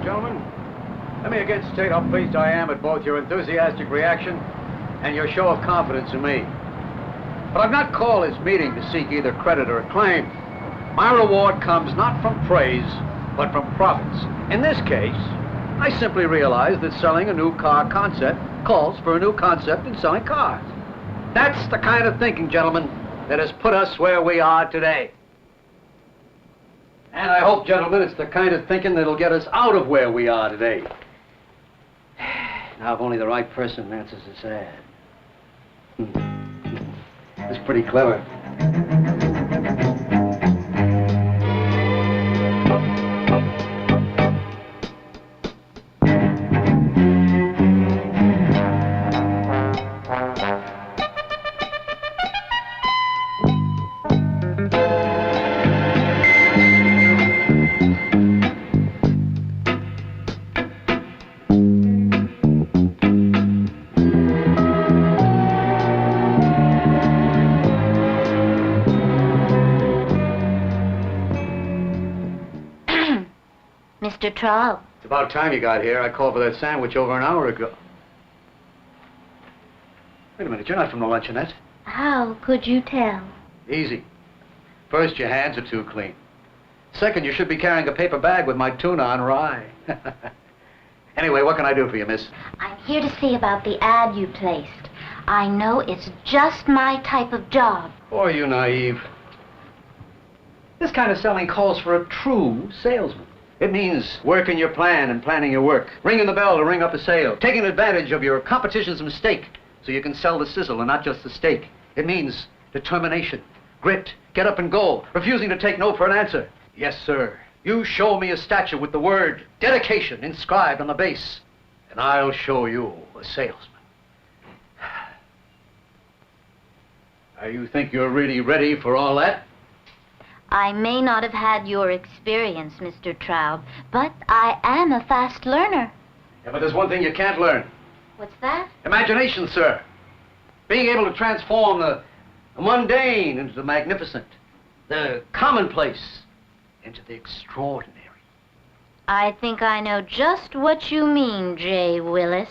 Gentlemen, let me again state how pleased I am at both your enthusiastic reaction and your show of confidence in me. But I've not called this meeting to seek either credit or acclaim. My reward comes not from praise, but from profits. In this case, I simply realized that selling a new car concept calls for a new concept in selling cars. That's the kind of thinking, gentlemen, that has put us where we are today. And I hope, gentlemen, it's the kind of thinking that'll get us out of where we are today. Now, if only the right person answers this ad. It's pretty clever. Mr. Traub. It's about time you got here. I called for that sandwich over an hour ago. Wait a minute, you're not from the luncheonette. How could you tell? Easy. First, your hands are too clean. Second, you should be carrying a paper bag with my tuna on rye. Anyway, what can I do for you, miss? I'm here to see about the ad you placed. I know it's just my type of job. Boy, you naive. This kind of selling calls for a true salesman. It means working your plan and planning your work, ringing the bell to ring up a sale, taking advantage of your competition's mistake so you can sell the sizzle and not just the steak. It means determination, grit, get up and go, refusing to take no for an answer. Yes, sir. You show me a statue with the word dedication inscribed on the base, and I'll show you a salesman. Now, you think you're really ready for all that? I may not have had your experience, Mr. Traub, but I am a fast learner. Yeah, but there's one thing you can't learn. What's that? Imagination, sir. Being able to transform the mundane into the magnificent, the commonplace into the extraordinary. I think I know just what you mean, Jay Willis.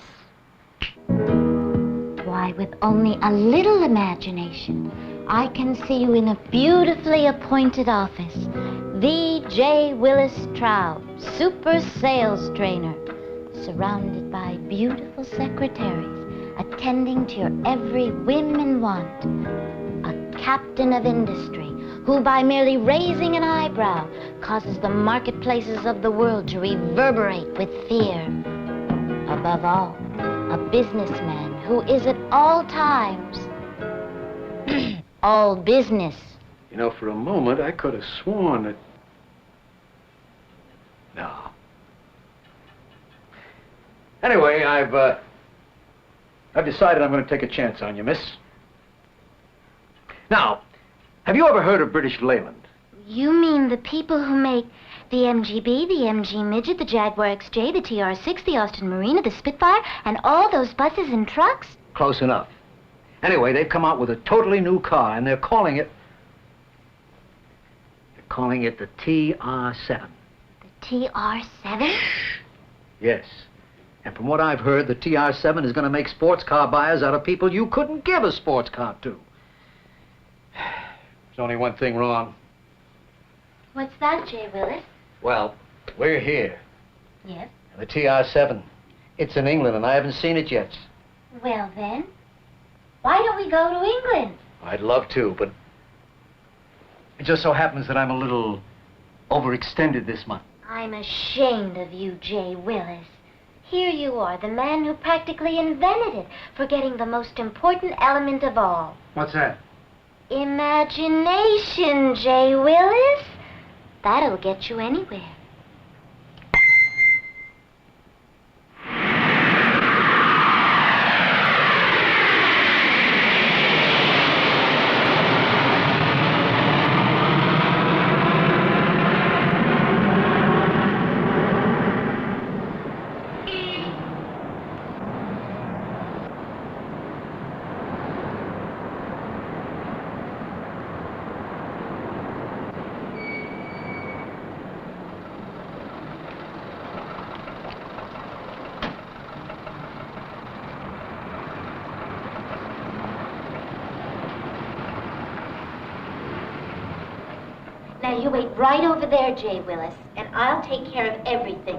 Why, with only a little imagination, I can see you in a beautifully appointed office. The J. Willis Traub, super sales trainer, surrounded by beautiful secretaries, attending to your every whim and want. A captain of industry who, by merely raising an eyebrow, causes the marketplaces of the world to reverberate with fear. Above all, a businessman who is at all times all business. You know, for a moment, I could have sworn that... No. Anyway, I've decided I'm going to take a chance on you, miss. Now, have you ever heard of British Leyland? You mean the people who make the MGB, the MG Midget, the Jaguar XJ, the TR6, the Austin Marina, the Spitfire, and all those buses and trucks? Close enough. Anyway, they've come out with a totally new car, and they're calling it the TR7. The TR7? Yes. And from what I've heard, the TR7 is going to make sports car buyers out of people you couldn't give a sports car to. There's only one thing wrong. What's that, Jay Willis? Well, we're here. Yes? The TR7. It's in England, and I haven't seen it yet. Well, then, why don't we go to England? I'd love to, but it just so happens that I'm a little overextended this month. I'm ashamed of you, Jay Willis. Here you are, the man who practically invented it, forgetting the most important element of all. What's that? Imagination, Jay Willis. That'll get you anywhere. Now you wait right over there, Jay Willis, and I'll take care of everything.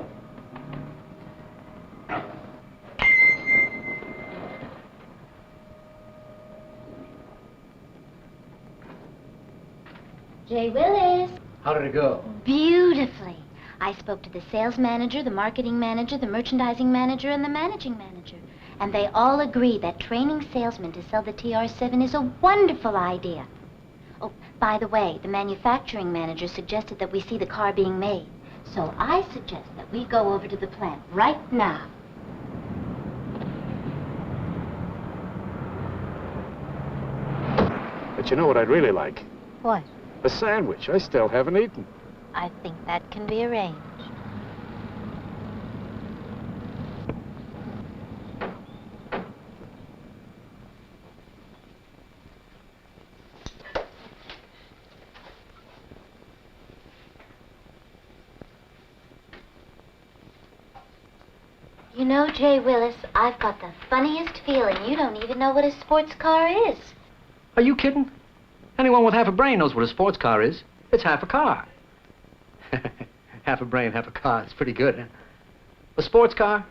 Jay Willis. How did it go? Beautifully. I spoke to the sales manager, the marketing manager, the merchandising manager, and the managing manager. And they all agree that training salesmen to sell the TR7 is a wonderful idea. Oh, by the way, the manufacturing manager suggested that we see the car being made. So I suggest that we go over to the plant right now. But you know what I'd really like? What? A sandwich. I still haven't eaten. I think that can be arranged. You know, Jay Willis, I've got the funniest feeling you don't even know what a sports car is. Are you kidding? Anyone with half a brain knows what a sports car is. It's half a car. Half a brain, half a car. It's pretty good, huh? A sports car,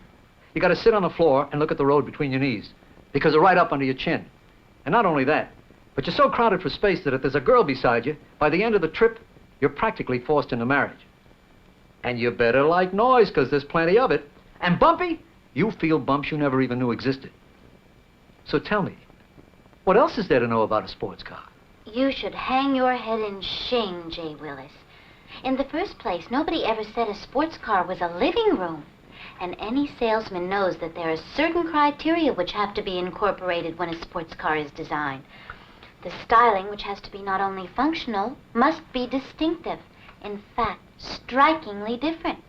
you got to sit on the floor and look at the road between your knees because they're right up under your chin. And not only that, but you're so crowded for space that if there's a girl beside you, by the end of the trip, you're practically forced into marriage. And you better like noise because there's plenty of it. And bumpy, you feel bumps you never even knew existed. So tell me, what else is there to know about a sports car? You should hang your head in shame, Jay Willis. In the first place, nobody ever said a sports car was a living room. And any salesman knows that there are certain criteria which have to be incorporated when a sports car is designed. The styling, which has to be not only functional, must be distinctive. In fact, strikingly different.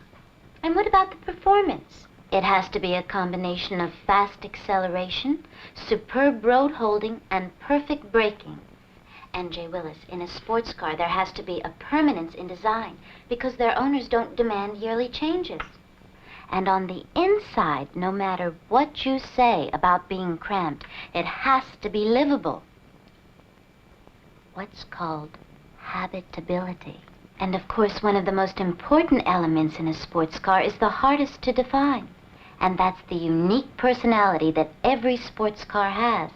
And what about the performance? It has to be a combination of fast acceleration, superb road holding, and perfect braking. And Jay Willis, in a sports car, there has to be a permanence in design because their owners don't demand yearly changes. And on the inside, no matter what you say about being cramped, it has to be livable. What's called habitability. And of course, one of the most important elements in a sports car is the hardest to define. And that's the unique personality that every sports car has.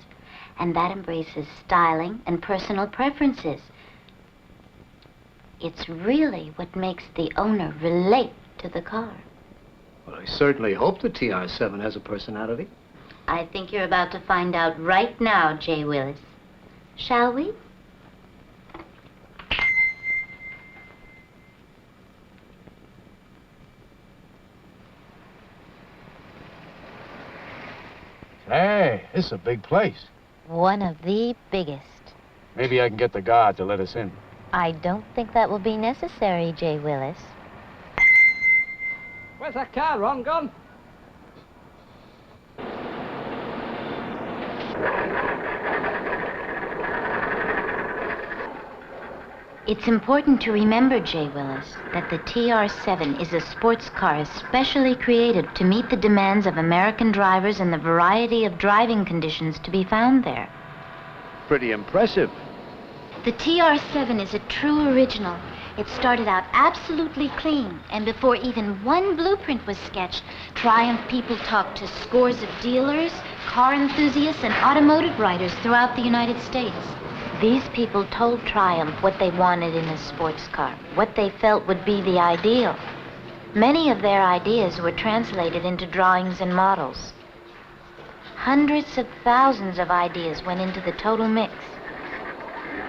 And that embraces styling and personal preferences. It's really what makes the owner relate to the car. Well, I certainly hope the TR7 has a personality. I think you're about to find out right now, Jay Willis. Shall we? Hey, this is a big place. One of the biggest. Maybe I can get the guard to let us in. I don't think that will be necessary, Jay Willis. Where's that car, Ron, gone? It's important to remember, Jay Willis, that the TR7 is a sports car especially created to meet the demands of American drivers and the variety of driving conditions to be found there. Pretty impressive. The TR7 is a true original. It started out absolutely clean, and before even one blueprint was sketched, Triumph people talked to scores of dealers, car enthusiasts, and automotive writers throughout the United States. These people told Triumph what they wanted in a sports car, what they felt would be the ideal. Many of their ideas were translated into drawings and models. Hundreds of thousands of ideas went into the total mix.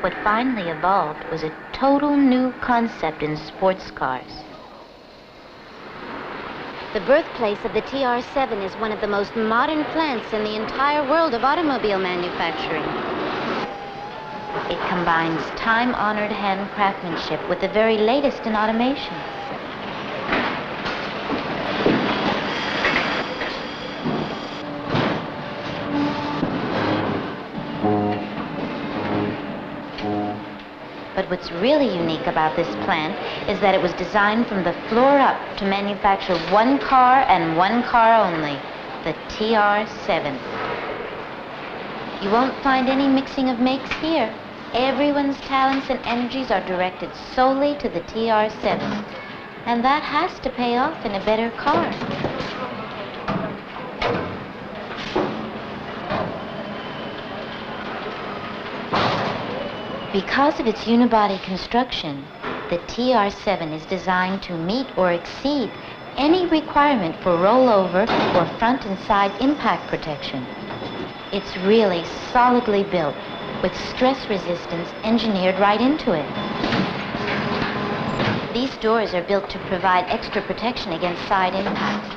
What finally evolved was a total new concept in sports cars. The birthplace of the TR7 is one of the most modern plants in the entire world of automobile manufacturing. It combines time-honored hand craftsmanship with the very latest in automation. But what's really unique about this plant is that it was designed from the floor up to manufacture one car and one car only, the TR7. You won't find any mixing of makes here. Everyone's talents and energies are directed solely to the TR7. And that has to pay off in a better car. Because of its unibody construction, the TR7 is designed to meet or exceed any requirement for rollover or front and side impact protection. It's really solidly built, with stress resistance engineered right into it. These doors are built to provide extra protection against side impact.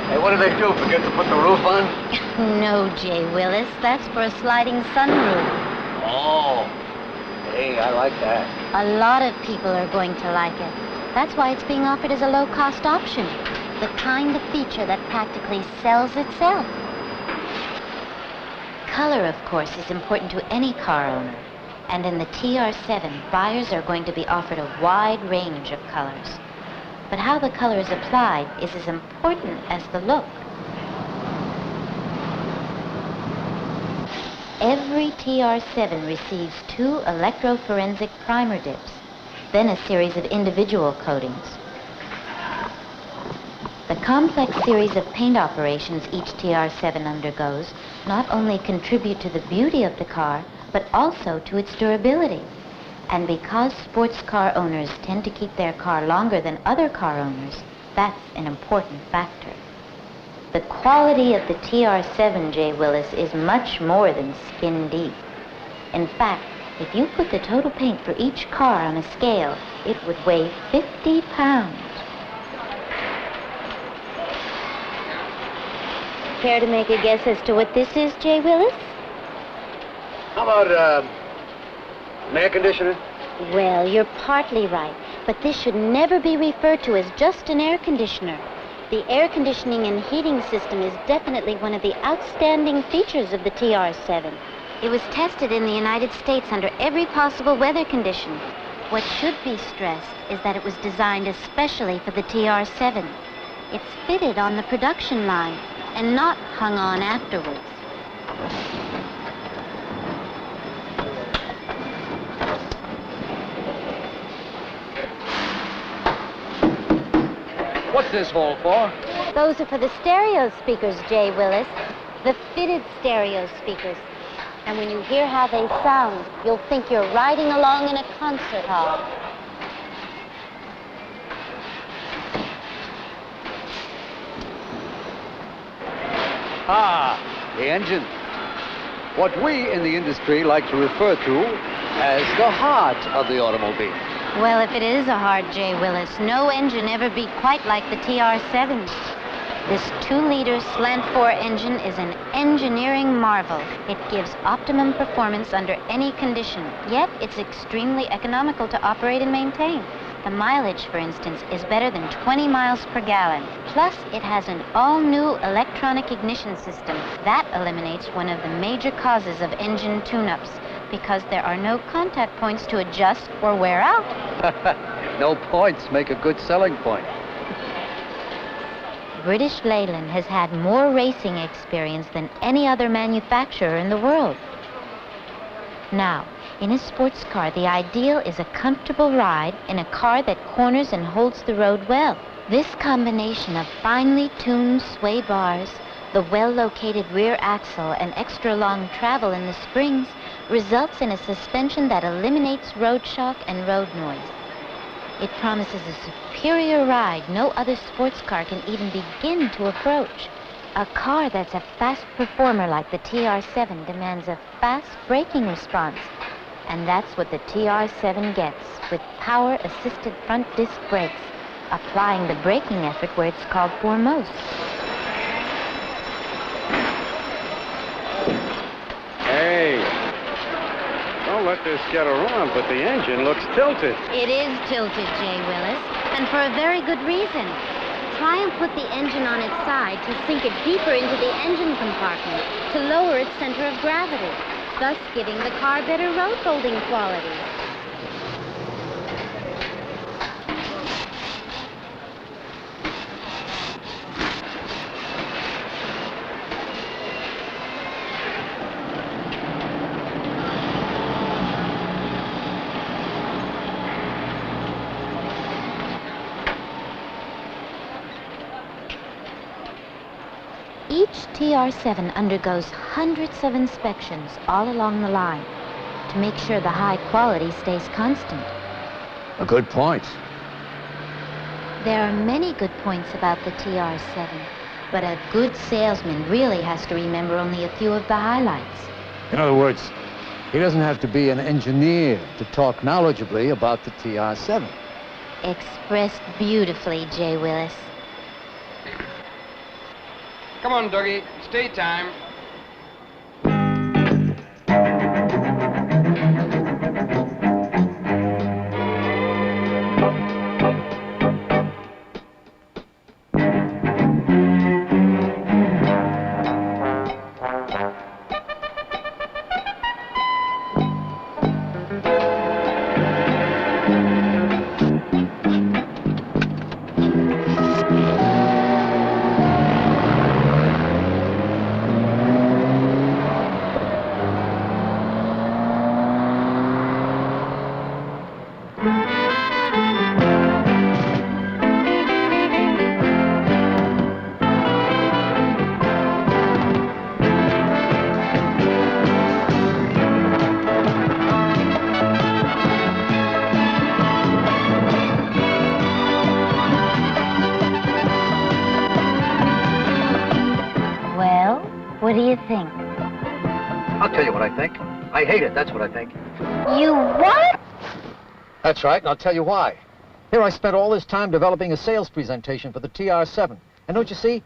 Hey, what do they do? Forget to put the roof on? No, Jay Willis, that's for a sliding sunroof. Oh. Hey, I like that. A lot of people are going to like it. That's why it's being offered as a low-cost option. The kind of feature that practically sells itself. Color, of course, is important to any car owner. And in the TR7, buyers are going to be offered a wide range of colors. But how the color is applied is as important as the look. Every TR7 receives 2 electrophorensic primer dips, then a series of individual coatings. The complex series of paint operations each TR7 undergoes not only contribute to the beauty of the car, but also to its durability. And because sports car owners tend to keep their car longer than other car owners, that's an important factor. The quality of the TR7, Jay Willis, is much more than skin deep. In fact, if you put the total paint for each car on a scale, it would weigh 50 pounds. Care to make a guess as to what this is, Jay Willis? How about, an air conditioner? Well, you're partly right, but this should never be referred to as just an air conditioner. The air conditioning and heating system is definitely one of the outstanding features of the TR7. It was tested in the United States under every possible weather condition. What should be stressed is that it was designed especially for the TR7. It's fitted on the production line and not hung on afterwards. What's this hole for? Those are for the stereo speakers, Jay Willis. The fitted stereo speakers. And when you hear how they sound, you'll think you're riding along in a concert hall. Ah, the engine. What we in the industry like to refer to as the heart of the automobile. Well, if it is a hard Jay Willis, no engine ever beat quite like the TR7. This 2-liter slant-4 engine is an engineering marvel. It gives optimum performance under any condition, yet it's extremely economical to operate and maintain. The mileage, for instance, is better than 20 miles per gallon. Plus, it has an all-new electronic ignition system. That eliminates one of the major causes of engine tune-ups, because there are no contact points to adjust or wear out. No points make a good selling point. British Leyland has had more racing experience than any other manufacturer in the world. Now, in a sports car, the ideal is a comfortable ride in a car that corners and holds the road well. This combination of finely tuned sway bars, the well-located rear axle, and extra long travel in the springs results in a suspension that eliminates road shock and road noise. It promises a superior ride no other sports car can even begin to approach. A car that's a fast performer like the TR7 demands a fast braking response. And that's what the TR7 gets with power-assisted front disc brakes, applying the braking effort where it's called for most. Hey, don't let this get around, but the engine looks tilted. It is tilted, Jay Willis, and for a very good reason. Try and put the engine on its side to sink it deeper into the engine compartment to lower its center of gravity, thus giving the car better road holding qualities. Each TR7 undergoes hundreds of inspections all along the line to make sure the high quality stays constant. A good point. There are many good points about the TR7, but a good salesman really has to remember only a few of the highlights. In other words, he doesn't have to be an engineer to talk knowledgeably about the TR7. Expressed beautifully, J. Willis. Come on, Dougie. Stay time. What do you think? I'll tell you what I think. I hate it, that's what I think. You what? That's right, and I'll tell you why. Here I spent all this time developing a sales presentation for the TR7. And don't you see?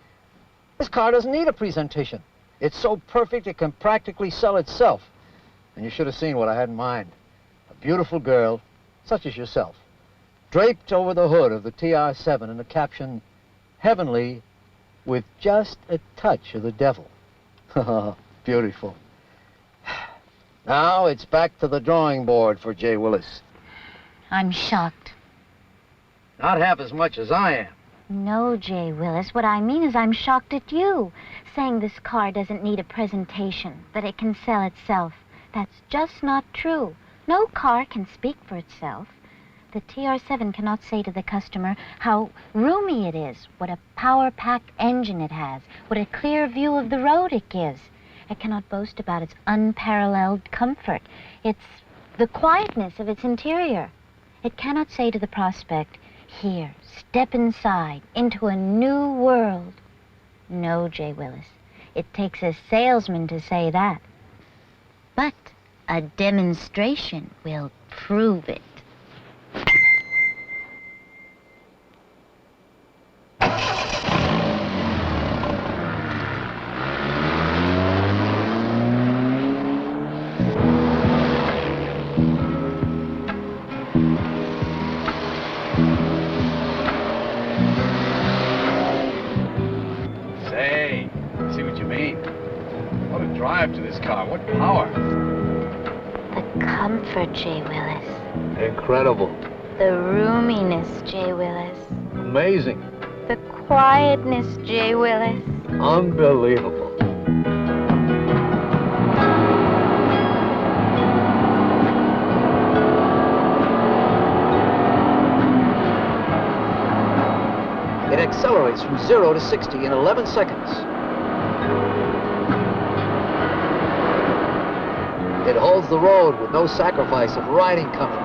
This car doesn't need a presentation. It's so perfect it can practically sell itself. And you should have seen what I had in mind. A beautiful girl, such as yourself, draped over the hood of the TR7 in the caption, "Heavenly with just a touch of the devil." Beautiful. Now it's back to the drawing board for J. Willis. I'm shocked. Not half as much as I am. No, J. Willis. What I mean is I'm shocked at you, saying this car doesn't need a presentation, that it can sell itself. That's just not true. No car can speak for itself. The TR7 cannot say to the customer how roomy it is, what a power-packed engine it has, what a clear view of the road it gives. It cannot boast about its unparalleled comfort. It's the quietness of its interior. It cannot say to the prospect, "Here, step inside, into a new world." No, J. Willis. It takes a salesman to say that. But a demonstration will prove it. Say, see what you mean. What a drive to this car. What power. The comfort, J. Willis. Incredible. The roominess, J. Willis. Amazing. The quietness, J. Willis. Unbelievable. It accelerates from 0 to 60 in 11 seconds. It holds the road with no sacrifice of riding comfort.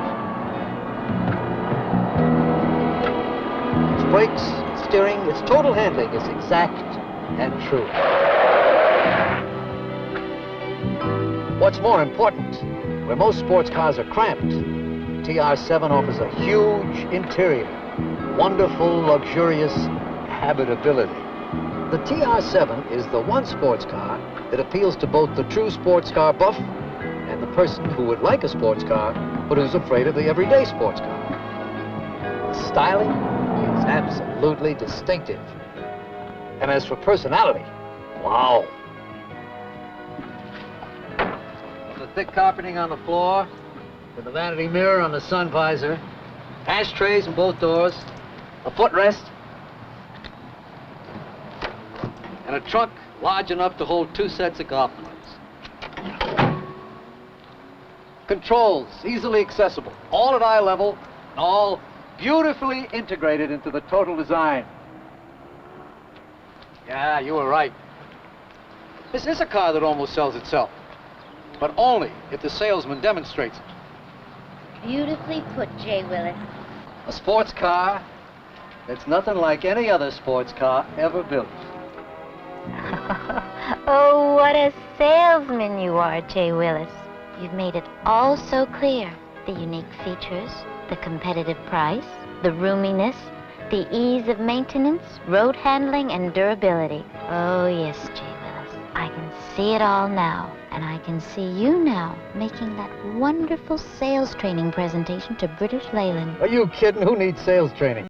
Its brakes, its steering, its total handling is exact and true. What's more important, where most sports cars are cramped, TR7 offers a huge interior, wonderful, luxurious habitability. The TR7 is the one sports car that appeals to both the true sports car buff and the person who would like a sports car but who's afraid of the everyday sports car. The styling is absolutely distinctive. And as for personality, wow. From the thick carpeting on the floor to the vanity mirror on the sun visor, ashtrays in both doors, a footrest, and a trunk large enough to hold 2 sets of golf clubs. Controls, easily accessible, all at eye level, and all beautifully integrated into the total design. Yeah, you were right. This is a car that almost sells itself. But only if the salesman demonstrates it. Beautifully put, J. Willis. A sports car that's nothing like any other sports car ever built. Oh, what a salesman you are, J. Willis. You've made it all so clear. The unique features, the competitive price, the roominess, the ease of maintenance, road handling, and durability. Oh, yes, J. Willis. I can see it all now. And I can see you now making that wonderful sales training presentation to British Leyland. Are you kidding? Who needs sales training?